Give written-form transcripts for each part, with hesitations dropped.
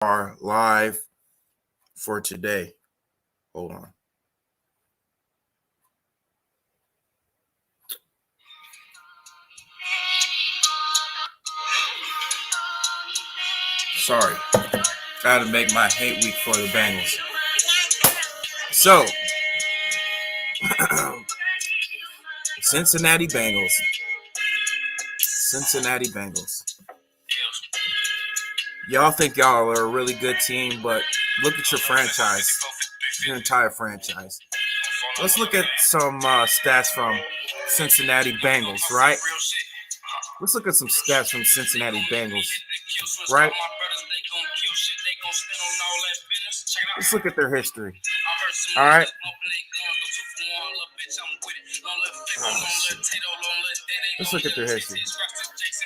are live for today. Hold on. Sorry. Got to make my hate week for the Bengals. So, Cincinnati Bengals. Y'all think y'all are a really good team, but look at your franchise, your entire franchise. Let's look at some stats from Cincinnati Bengals, right? Let's look at some stats from Cincinnati Bengals, right? Let's look at their history. All right. Let's look at their history.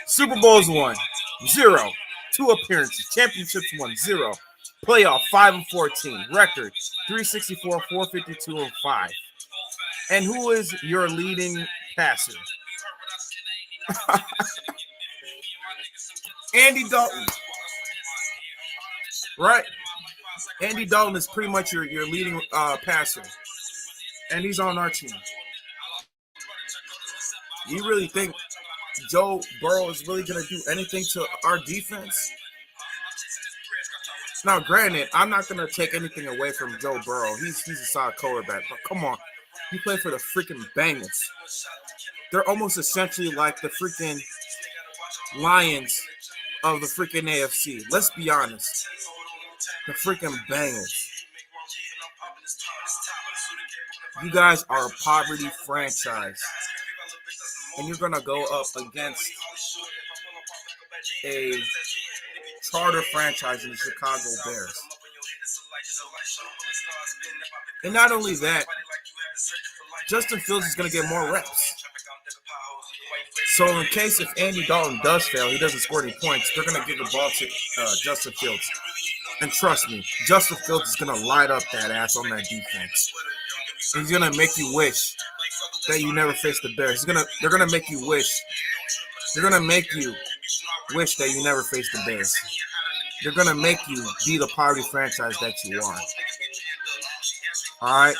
Super Bowls won 0, 2 appearances, championships won 0, playoff 5-14, record 364, 452, and 5. And who is your leading passer? Andy Dalton. Right? Andy Dalton is pretty much your leading passer. And he's on our team. You really think Joe Burrow is really going to do anything to our defense? Now, granted, I'm not going to take anything away from Joe Burrow. He's a solid quarterback. But come on. He played for the freaking Bengals. They're almost essentially like the freaking Lions of the freaking AFC. Let's be honest. The freaking Bengals. You guys are a poverty franchise. And you're going to go up against a charter franchise in the Chicago Bears. And not only that, Justin Fields is going to get more reps. So in case if Andy Dalton does fail, he doesn't score any points, they're going to give the ball to Justin Fields. And trust me, Justin Fields is going to light up that ass on that defense. He's going to make you wish that you never faced the Bears. They're going to make you wish. They're going to make you wish that you never faced the Bears. They're going to make you be the poverty franchise that you are. All right?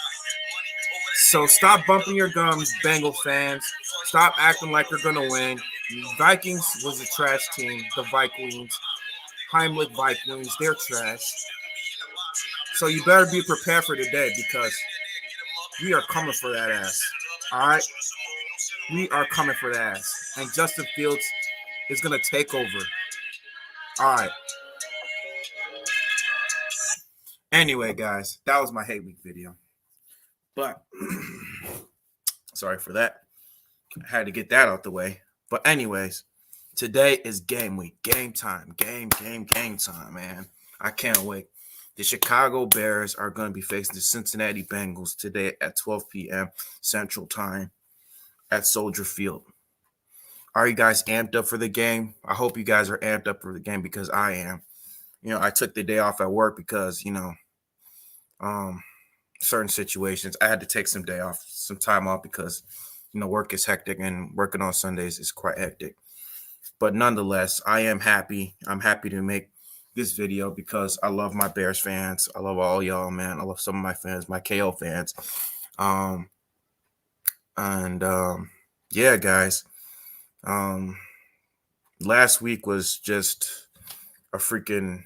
So stop bumping your gums, Bengal fans. Stop acting like you're going to win. Vikings was a trash team. The Vikings. Heimlich Vikings. They're trash. So you better be prepared for today because we are coming for that ass. All right? We are coming for that ass. And Justin Fields is going to take over. All right. Anyway, guys, that was my hate week video. But sorry for that. I had to get that out the way. But anyways, today is game week. Game time. Game time, man. I can't wait. The Chicago Bears are going to be facing the Cincinnati Bengals today at 12 p.m. Central Time at Soldier Field. Are you guys amped up for the game? I hope you guys are amped up for the game because I am. I took the day off at work because, certain situations. I had to take some time off because, work is hectic and working on Sundays is quite hectic. But nonetheless, I am happy. I'm happy to make this video because I love my Bears fans. I love all y'all, man. I love some of my fans, my KO fans. Yeah, guys. Last week was just a freaking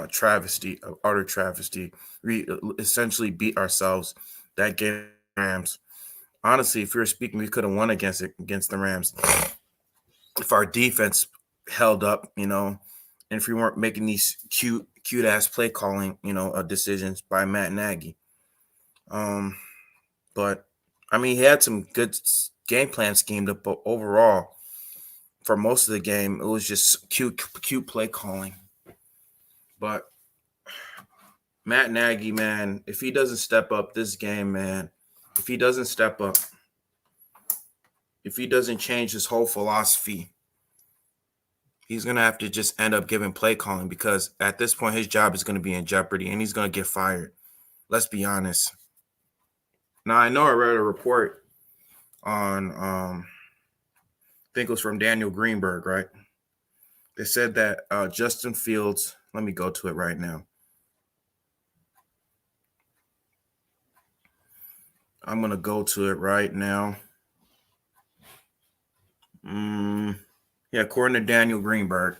travesty, an utter travesty. We essentially beat ourselves that game. Rams. Honestly, if you were speaking, we could have won against the Rams if our defense held up, and if we weren't making these cute ass play calling, decisions by Matt Nagy. But I mean, he had some good game plan schemed up, but overall, for most of the game, it was just cute play calling. But Matt Nagy, man, if he doesn't step up this game, man, if he doesn't step up, if he doesn't change his whole philosophy, he's going to have to just end up giving play calling because at this point, his job is going to be in jeopardy and he's going to get fired. Let's be honest. Now, I know I read a report on, I think it was from Daniel Greenberg, right? They said that Justin Fields Let me go to it right now. I'm gonna go to it right now. Yeah, according to Daniel Greenberg,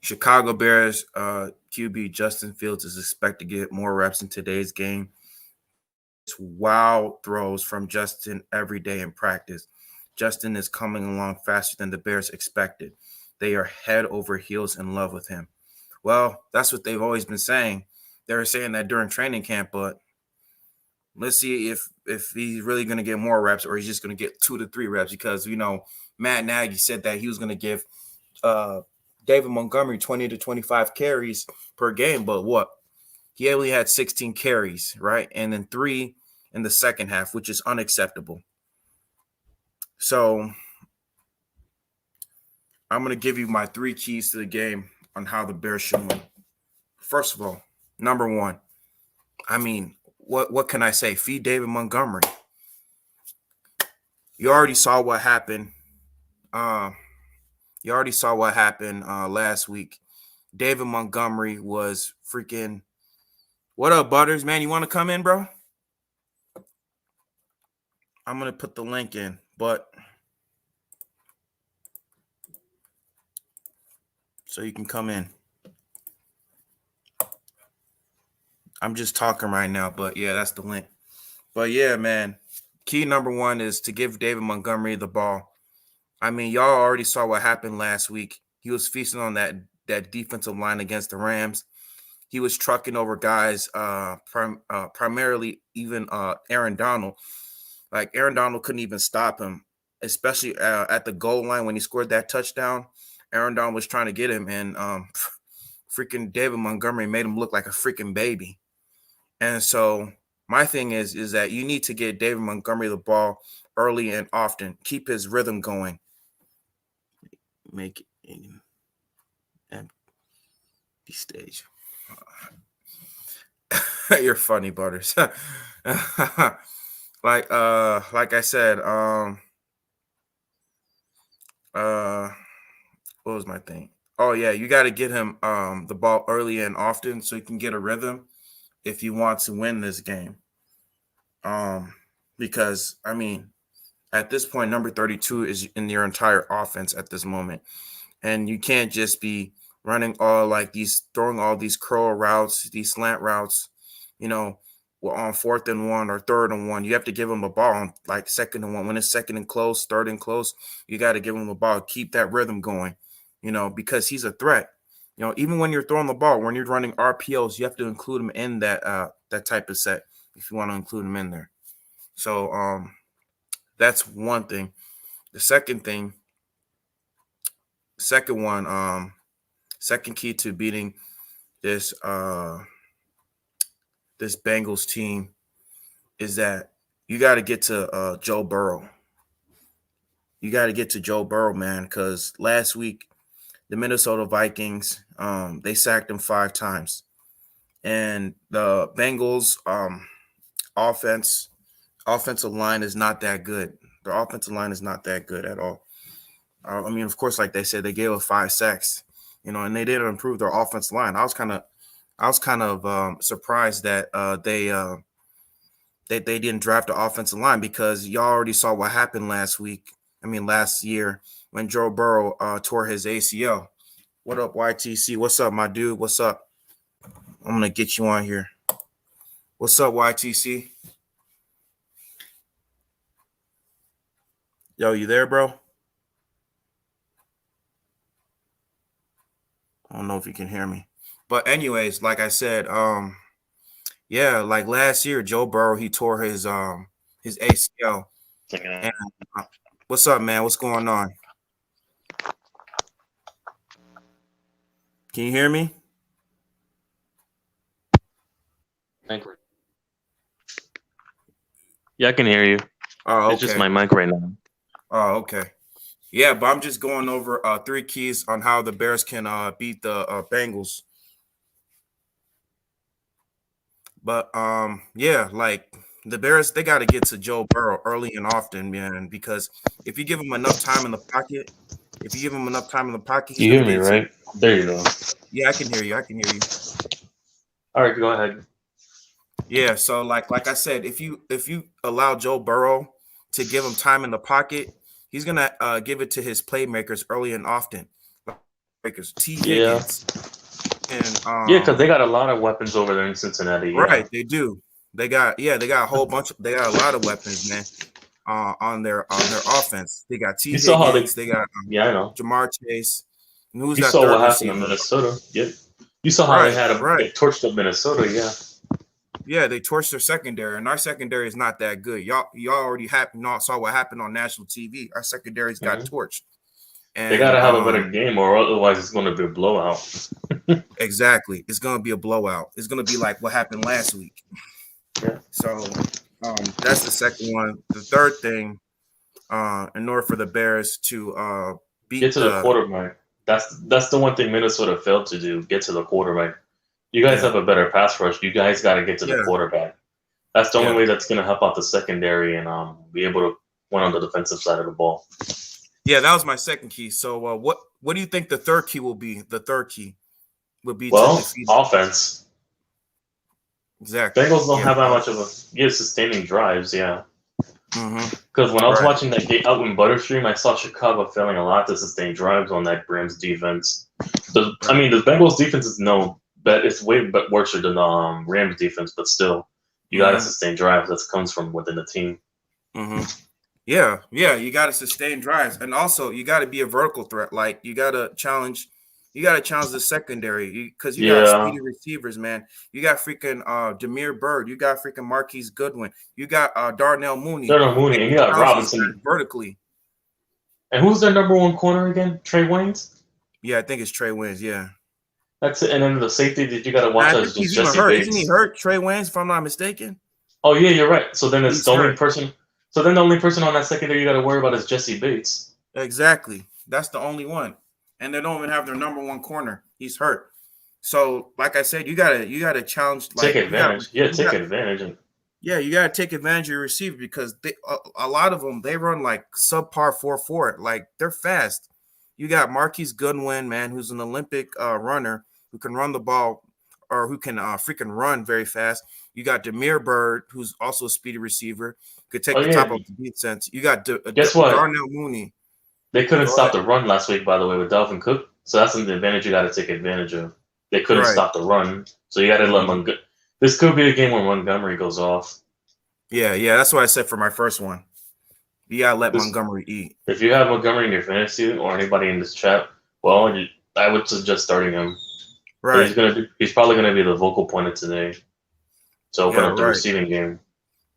Chicago Bears QB Justin Fields is expected to get more reps in today's game. It's wild throws from Justin every day in practice. Justin is coming along faster than the Bears expected. They are head over heels in love with him. Well, that's what they've always been saying. They were saying that during training camp, but let's see if he's really going to get more reps or he's just going to get 2 to 3 reps because Matt Nagy said that he was going to give uh, David Montgomery 20 to 25 carries per game, but what? He only had 16 carries, right? And then 3 in the second half, which is unacceptable. So I'm going to give you my 3 keys to the game on how the Bears should win. First of all, number 1, I mean, what can I say? Feed David Montgomery. You already saw what happened. Last week. David Montgomery was freaking. What up, Butters? Man, you want to come in, bro? I'm gonna put the link in, but so you can come in. I'm just talking right now, but yeah, that's the link. But yeah, man, key number 1 is to give David Montgomery the ball. I mean, y'all already saw what happened last week. He was feasting on that defensive line against the Rams. He was trucking over guys, primarily even Aaron Donald. Like Aaron Donald couldn't even stop him, especially at the goal line when he scored that touchdown. Aaron Donald was trying to get him, and freaking David Montgomery made him look like a freaking baby. And so my thing is that you need to get David Montgomery the ball early and often. Keep his rhythm going. Make it empty stage. You're funny, Butters. like I said, what was my thing? Oh yeah, you got to get him the ball early and often so you can get a rhythm if you want to win this game. Because I mean, at this point, number 32 is in your entire offense at this moment, and you can't just be running throwing all these curl routes, these slant routes, on 4th and 1 or 3rd and 1. You have to give them a ball on like 2nd and 1. When it's 2nd and close, 3rd and close, you got to give him the ball. Keep that rhythm going, because he's a threat. Even when you're throwing the ball, when you're running RPOs, you have to include him in that type of set if you want to include him in there. So that's one thing. The second key to beating this this Bengals team is that you got to get to Joe Burrow. You got to get to Joe Burrow, man, because last week the Minnesota Vikings they sacked him 5 times, and the Bengals offensive line is not that good. Their offensive line is not that good at all. I mean, of course, like they said, they gave up 5 sacks, and they didn't improve their offensive line. I was kind of surprised that they didn't draft the offensive line because y'all already saw what happened last year when Joe Burrow tore his ACL. What up, YTC? What's up, my dude? What's up? I'm gonna get you on here. What's up, YTC? Yo, you there, bro? I don't know if you can hear me. But anyways, like I said, yeah, like last year, Joe Burrow, he tore his ACL. And, what's up, man? What's going on? Can you hear me? Yeah, I can hear you. Oh, okay. It's just my mic right now. Oh, okay. Yeah, but I'm just going over 3 keys on how the Bears can beat the Bengals. But yeah, like the Bears, they got to get to Joe Burrow early and often, man, because if you give him enough time in the pocket, If you give him enough time in the pocket, he's You going hear to me, get. right? There you go. Yeah, I can hear you. I can hear you. All right, go ahead. Yeah, so like I said, if you allow Joe Burrow to give him time in the pocket, he's gonna give it to his playmakers early and often. Makers T Yeah. Higgins and Yeah, because they got a lot of weapons over there in Cincinnati. Yeah. right, they do. They got a whole bunch. They got a lot of weapons, man. On their offense, they got T You saw how they. Higgins, they got Yeah, I know. Jamar Chase, and who's You that saw what third happened in receiver? Minnesota. Yep. You saw how they Right, had they right. torched up Minnesota. Yeah. Yeah, they torched their secondary, and our secondary is not that good. Y'all already saw what happened on national TV. Our secondaries got Hmm. torched, They and gotta have a better game, or otherwise it's going to be a blowout. exactly, it's gonna be a blowout. It's gonna be like what happened last week. Yeah. So, that's the second one. The third thing, in order for the Bears to Get beat to the the quarterback. That's the one thing Minnesota failed to do. Get to the quarterback. You guys yeah have a better pass rush. You guys got to get to the yeah quarterback. That's the only yeah way that's going to help out the secondary and be able to win on the defensive side of the ball. yeah. That was my second key. So, what do you think the third key will be? The third key would be to Well, defeat offense. exactly. Bengals don't Yeah. have that much of a sustaining drives. Yeah. Mm-hmm. Because when I was Right. watching that game out in Butterstream, I saw Chicago failing a lot to sustain drives on that Rams defense. I mean, the Bengals defense is but it's way worse than the Rams defense, but still, you got to Mm-hmm. sustain drives. That comes from within the team. Mm-hmm. Yeah, yeah, you got to sustain drives, and also you got to be a vertical threat. Like you got to challenge the secondary because you got Yeah, speedy receivers, man. You got freaking Jameer Bird, you got freaking Marquise Goodwin, you got Darnell Mooney. Darnell They Mooney, and can you got challenge these Robinson. guys vertically. And who's their number one corner again? Trey Waynes? Yeah, I think it's Trey Waynes. Yeah, That's it. And then the safety that you got to watch I out think is he's just even Jesse hurt. Isn't he Bates. hurt? Trey Waynes, if I'm not mistaken. Oh, yeah, you're right. So then it's He's the only hurt. person. So then the only person on that secondary you got to worry about is Jesse Bates. Exactly. That's the only one. And they don't even have their number one corner. He's hurt. So, like I said, you gotta challenge. Take Like advantage. Yeah, take advantage. And you gotta take advantage of your receiver because a lot of them they run like subpar 4-4. Like they're fast. You got Marquise Goodwin, man, who's an Olympic runner who can run the ball or who can freaking run very fast. You got Demir Bird, who's also a speedy receiver, could take oh the yeah, top of the defense. You got guess what? Darnell Mooney. They couldn't Go stop ahead. the run last week, by the way, with Dalvin Cook. So that's an advantage you got to take advantage of. They couldn't Right. stop the run, so you got to let Montgomery. This could be a game when Montgomery goes off. Yeah, that's what I said for my first one. You gotta let This, Montgomery eat. if you have Montgomery in your fantasy or anybody in this chat, well, I would suggest starting him. Right. He's probably gonna be the vocal point of today to open Yeah, up the right. receiving game.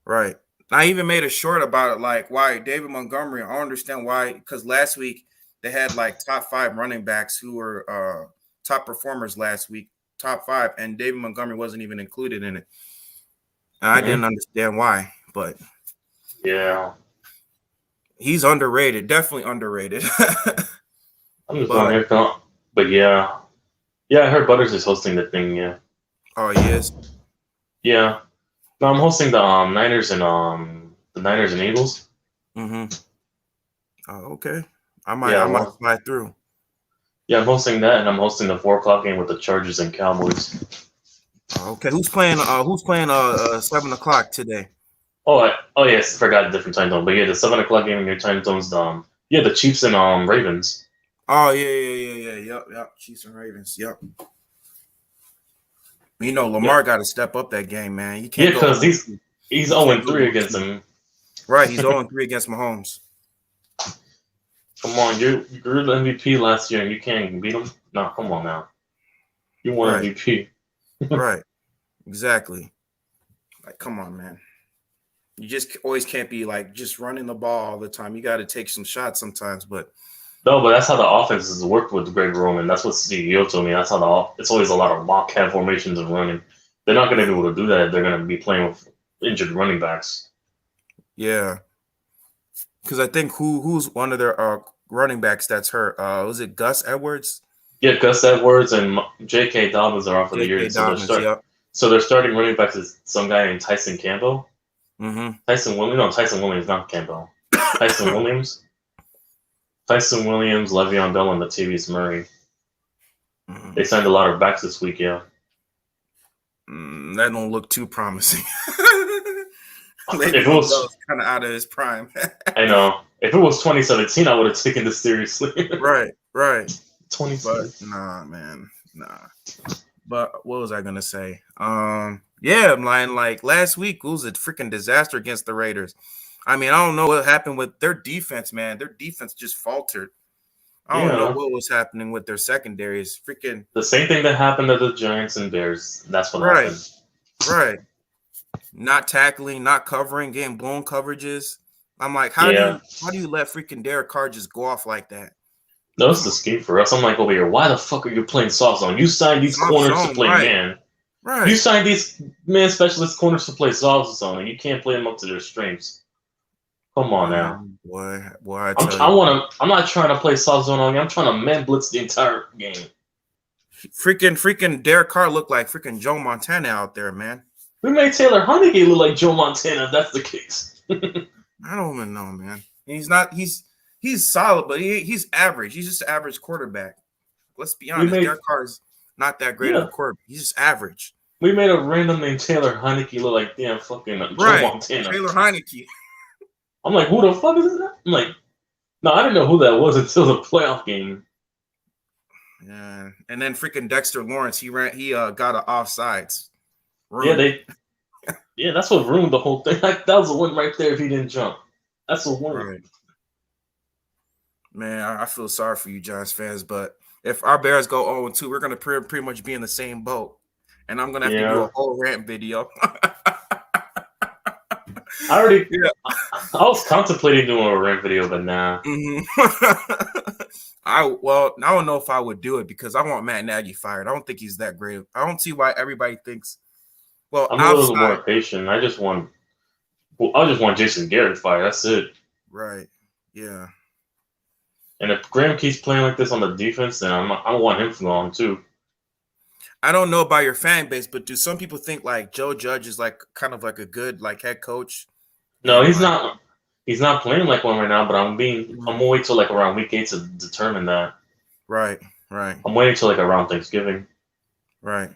Right. I even made a short about it, like why David Montgomery. I don't understand why, because last week they had like top 5 running backs who were top performers last week, top 5, and David Montgomery wasn't even included in it. And I didn't understand why, but Yeah, he's underrated, definitely underrated. I'm just going here, but yeah, I heard Butters is hosting the thing. Yeah, Oh, he is. yeah. No, I'm hosting the Niners and Eagles. Mm-hmm. Oh, okay. I Yeah, might fly through. yeah, I'm hosting that, and I'm hosting the 4 o'clock game with the Chargers and Cowboys. Okay, who's playing? 7 o'clock today? Oh yes, I forgot a different time zone, but yeah, the 7 o'clock game in your time zone's the Chiefs and Ravens. Oh yeah. Yep. Chiefs and Ravens. Yep. You know, Lamar got to step up that game, man. You can't Yeah, go. because he's 0-3 against them. Right, he's 0-3 against Mahomes. Come on, you're the MVP last year, and you can't beat him. No, come on now. You won Right. MVP. Right. Exactly. Like, come on, man. You just always can't be like just running the ball all the time. You got to take some shots sometimes, but No, but that's how the offenses work with Greg Roman. That's what CEO told me. That's how it's always a lot of mock cat formations and running. They're not going to be able to do that if they're going to be playing with injured running backs. yeah. Because I think who's one of their running backs that's hurt? Was it Gus Edwards? Yeah, Gus Edwards and J.K. Dobbins are off for the year. J.K. Dobbins, yep. So they're starting running backs is some guy named Tyson Campbell. Mm-hmm. Tyson Williams, not Campbell. Tyson Williams. Tyson Williams, Le'Veon Bell, and Latavius Murray. Mm. They signed a lot of backs this week, yeah. That don't look too promising. If it was, kind of out of his prime. I know. If it was 2017, I would have taken this seriously. Right. 2017. But nah, man, nah. But what was I gonna say? Yeah, I'm lying. Like last week, it was a freaking disaster against the Raiders. I mean, I don't know what happened with their defense, man. Their defense just faltered. I don't know what was happening with their secondaries. Freaking the same thing that happened to the Giants and Bears. That's what happened. Right. Not tackling, not covering, getting blown coverages. I'm like, how do you let freaking Derek Carr just go off like that? No, it's the scheme for us. I'm like over here, why the fuck are you playing soft zone? You signed these corners to play man. Right. You signed these man specialist corners to play soft zone, and you can't play them up to their strengths. Come on now. Boy, I'm not trying to play soft zone on you. I'm trying to man blitz the entire game. Freaking Derek Carr looked like freaking Joe Montana out there, man. We made Taylor Heineke look like Joe Montana, if that's the case. I don't even know, man. He's not. He's solid, but he's average. He's just an average quarterback. Let's be honest. Derek Carr's not that great of a quarterback. He's just average. We made a random named Taylor Heineke look like damn fucking Joe Montana. Taylor Heineke. I'm like, who the fuck is that? I'm like, no, I didn't know who that was until the playoff game. Yeah, and then freaking Dexter Lawrence, he got an offsides. Yeah, that's what ruined the whole thing. That was a win right there if he didn't jump. That's a win. Right. Man, I feel sorry for you Giants fans, but if our Bears go 0-2, we're going to pretty much be in the same boat. And I'm going to have to do a whole rant video. I was contemplating doing a rant video, but nah. I don't know if I would do it because I want Matt Nagy fired. I don't think he's that great. I don't see why everybody thinks. Well, I'm a little more patient. I just want Jason Garrett fired. That's it. Right. Yeah. And if Graham keeps playing like this on the defense, then I want him gone too. I don't know about your fan base, but do some people think like Joe Judge is like kind of like a good like head coach? No, he's not. He's not playing like one right now. But I'm gonna wait till like around week 8 to determine that. Right. I'm waiting till like around Thanksgiving. Right.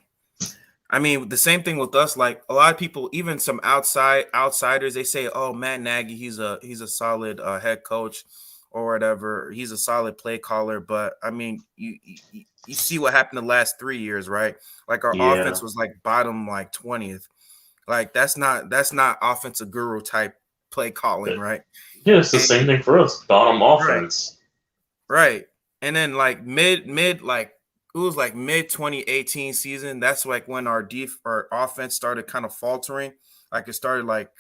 I mean, the same thing with us. Like a lot of people, even some outsiders, they say, "Oh, Matt Nagy, he's a solid head coach, or whatever. He's a solid play caller." But I mean, you see what happened the last 3 years, right? Like our offense was like bottom like 20th. Like that's not offensive guru type play calling, right? Yeah, it's the same thing for us. Bottom offense, right? And then like mid like. It was like mid 2018 season. That's like when our offense started kind of faltering. Like it started like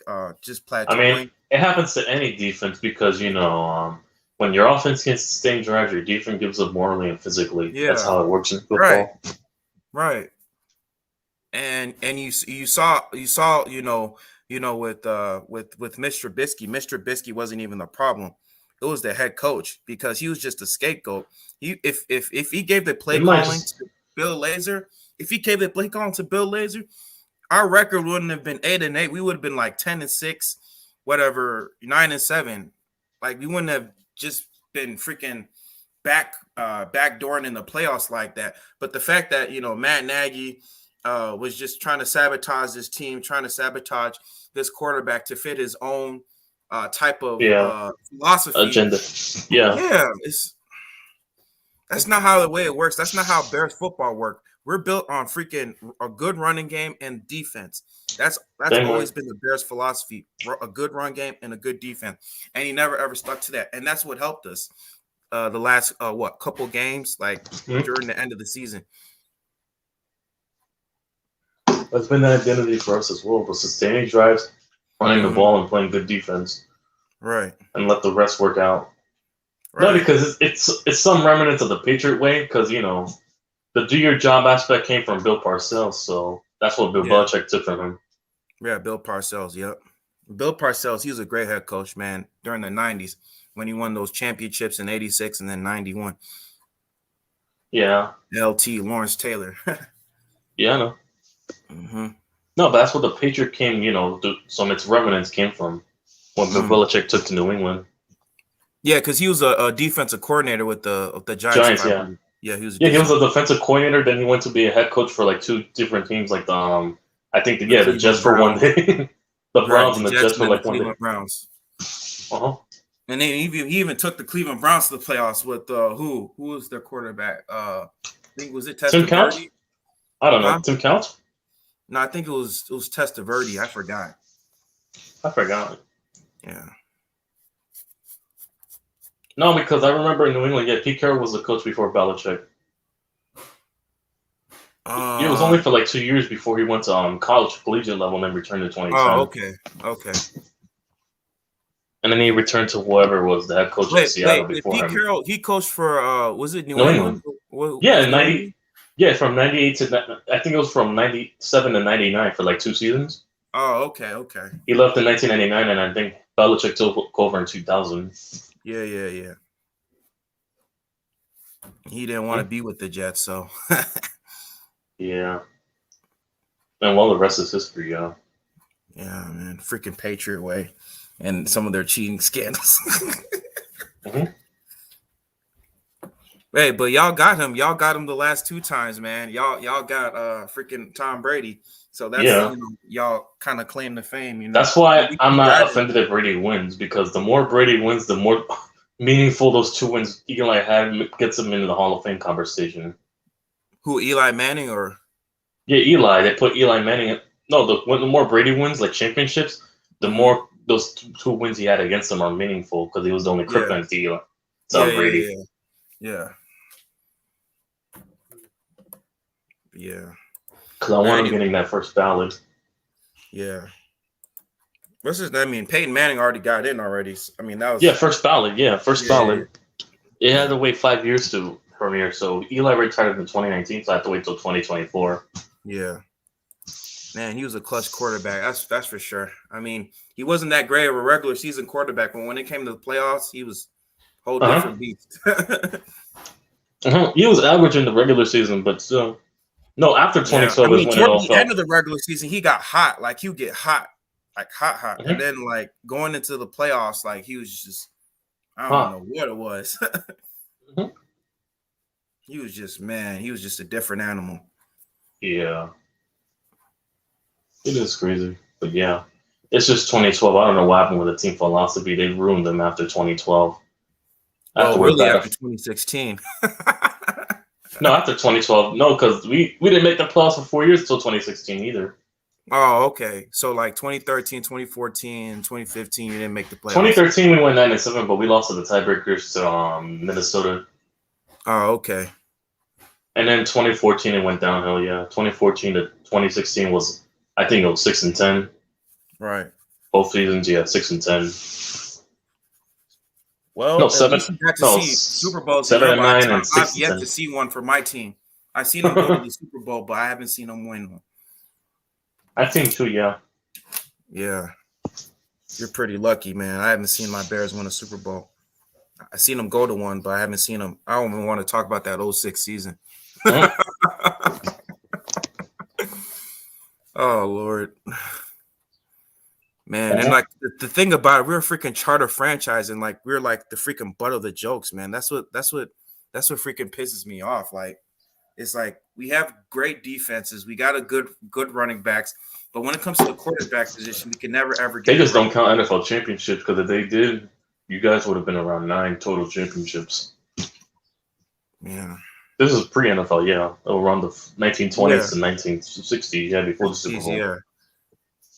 just plateauing. I mean, it happens to any defense because when your offense can't sustain drives, your defense gives up morally and physically. Yeah. That's how it works in football. Right. And you saw with Mr. Trubisky. Mr. Trubisky wasn't even the problem. It was the head coach because he was just a scapegoat. If he gave the play calling to Bill Lazor, our record wouldn't have been 8-8. We would have been like 10-6, whatever, 9-7. Like we wouldn't have just been freaking backdooring in the playoffs like that. But the fact that Matt Nagy was just trying to sabotage this team, trying to sabotage this quarterback to fit his own type of philosophy agenda. That's not how the way it works. That's not how Bears football work. We're built on freaking a good running game and defense. That's always been the Bears philosophy: a good run game and a good defense. And he never ever stuck to that. And that's what helped us the last couple games, like during the end of the season. That's been the identity for us as well. But sustaining drives, running the ball, and playing good defense, right, and let the rest work out. Right. No, because it's some remnants of the Patriot way. Because the do your job aspect came from Bill Parcells, so that's what Bill Belichick took from him. Yeah, Bill Parcells. Yep, Bill Parcells. He was a great head coach, man. During the '90s, when he won those championships in '86 and then '91. Yeah. LT Lawrence Taylor. Yeah, I know. Mm-hmm. No, but that's what the Patriot came. Some its remnants came from when Bill Belichick took to New England. Yeah, because he was a defensive coordinator with the Giants, if Giants, I yeah. believe. Yeah, he was a Yeah, he was defense. a defensive coordinator. Then he went to be a head coach for like two different teams, like I think The the Jets Cleveland for one Browns. day, the Right, Browns the and the Jets Jets and for then the like one day. Cleveland Browns. Uh-huh. And then he even took the Cleveland Browns to the playoffs with who was their quarterback? I think was it Tim Couch? Testaverde? I don't know. Huh? Tim Couch? No, I think it was Testaverde. I forgot. I forgot. Yeah. No, because I remember in New England, yeah, Pete Carroll was the coach before Belichick. It was only Uh for like 2 years before he went to college, collegiate level, and then returned in oh, 2010. okay. Okay. And then he returned to whoever was the head coach in Seattle Wait, before Pete him. Carroll, he coached for was it New New England? England. What Yeah, was New England? Yeah, from 98 to I think it was from 97 to 99 for like 2 seasons. Oh, okay, okay. He left in 1999, and I think Belichick took over in 2000. Yeah, yeah, yeah. He didn't want to be with the Jets, so Yeah, and well, the rest is history, yeah. yeah, man, freaking Patriot way, and some of their cheating scandals. hmm Hey, but y'all got him. Y'all got him the last two times, man. Y'all got freaking Tom Brady. So that's Yeah, y'all kind of claim the fame, that's why I'm We not got him. offended if Brady wins, because the more Brady wins, the more meaningful those two wins Eli had gets him into the Hall of Fame conversation. Who, Eli Manning or Yeah, Eli. They put Eli Manning. No, the more Brady wins, like championships, the Mhm. more those two wins he had against them are meaningful, because he was the only Yeah. kryptonite to Eli. Yeah, To Brady. yeah. Yeah. Because I But want him anyway, getting that first ballot. yeah. What's his name? I mean, Peyton Manning already got in already. I mean, that Yeah, was first ballot. Yeah, first yeah, ballot. It had yeah. to wait 5 years to premiere. So Eli retired in 2019, so I have to wait till 2024. Yeah. Man, he was a clutch quarterback. That's for sure. I mean, he wasn't that great of a regular season quarterback, but when it came to the playoffs, he was a whole Uh huh. different beast. He was average in the regular season, but still. No, after Yeah, I 2012 is mean, when it toward all the end fell. of the regular season, he got hot. Like he would get hot, like hot, and Mhm. then like going into the playoffs, like he was just I don't Huh. know what it was. Mhm. He was just man, he was just a different animal. Yeah, it is crazy, but yeah, it's just 2012. I don't know what happened with the team philosophy. They ruined them after 2012. Well, Afterward, really, bad. after 2016. No, after 2012. No, because we didn't make the playoffs for 4 years until 2016 either. Oh, okay. So like 2013, 2014, 2015, you didn't make the playoffs. 2013 we went 9-7, but we lost to the tiebreakers to Minnesota. Oh, okay. And then 2014 it went downhill. Yeah, 2014 to 2016 was, I think it was 6-10. Right. Both seasons, yeah, 6-10. No, Well, at seven. least you got to No, see Super Bowls in seven your and nine lifetime. and I've six and yet ten. to see one for my team. I've seen them go to the Super Bowl, but I haven't seen them win one. I've seen two. Yeah. Yeah. You're pretty lucky, man. I haven't seen my Bears win a Super Bowl. I seen them go to one, but I haven't seen them. I don't even want to talk about that 06 season. Mhm. Oh Lord, man! And like the thing about it, we're a freaking charter franchise, and like we're like the freaking butt of the jokes, man. That's what freaking pisses me off. Like it's like we have great defenses, we got a good running backs, but when it comes to the quarterback position, we can never ever They get it just right. don't count NFL championships, because if they did, you guys would have been around 9 total championships. Yeah, This is pre NFL, yeah, around the yeah, 1920s to 1960s, yeah, before the Super jeez, Bowl. yeah.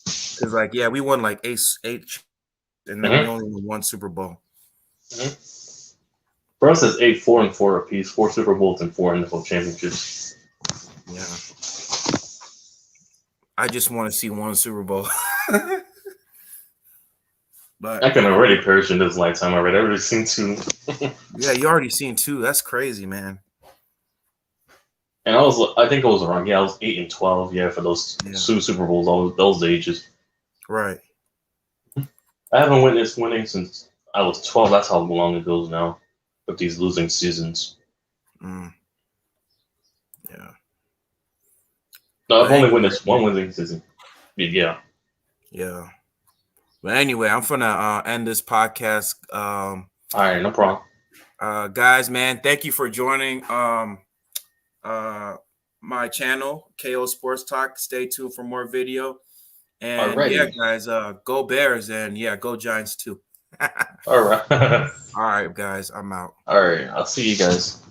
Because like yeah, we won like eight, and then we hmm only won one Super Bowl. hmm For us, it's 8-4-4 apiece, 4 Super Bowls and 4 NFL championships. Yeah, I just want to see one Super Bowl. I But can already perish in this lifetime already. I've already seen two. yeah, you already seen two. That's crazy, man. And I think I was around, yeah, I was 8-12, yeah, for those Yeah, two Super Bowls, those ages. right. I haven't witnessed winning since I was 12. That's how long it goes now, with these losing seasons. Mm, yeah. No, I've But only anyway, witnessed one man. losing season. Yeah. Yeah. But anyway, I'm gonna end this podcast. All right, no problem. Guys, man, thank you for joining my channel, KO Sports Talk. Stay tuned for more video. And yeah, Alrighty. guys, go Bears, and yeah, go Giants too. All right. All right, guys, I'm out. All right. I'll see you guys.